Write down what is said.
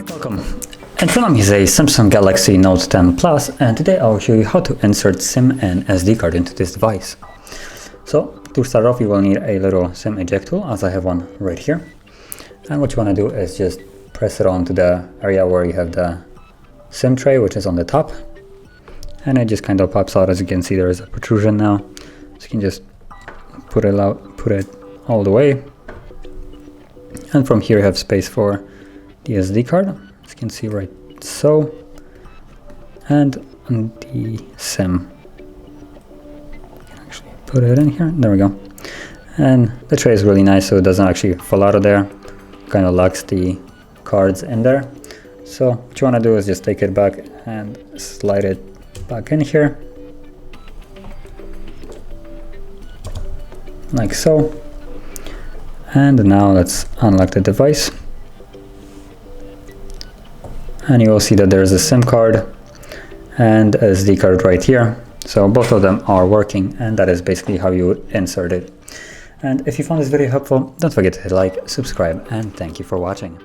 Welcome. In front of me is a Samsung Galaxy Note 10 Plus, and today I'll show you how to insert SIM and SD card into this device. So to start off, you will need a little SIM eject tool, as I have one right here. And what you want to do is just press it onto the area where you have the SIM tray, which is on the top. And it just kind of pops out. As you can see, there is a protrusion now. So you can just put it all the way. And from here you have space for the SD card, as you can see, right so. And the SIM. Actually put it in here. There we go. And the tray is really nice, so it doesn't actually fall out of there. Kind of locks the cards in there. So what you want to do is just take it back and slide it back in here, like so. And now let's unlock the device, and you will see that there's a SIM card and a SD card right here. So both of them are working, and that is basically how you would insert it. And if you found this video helpful, don't forget to hit like, subscribe, and thank you for watching.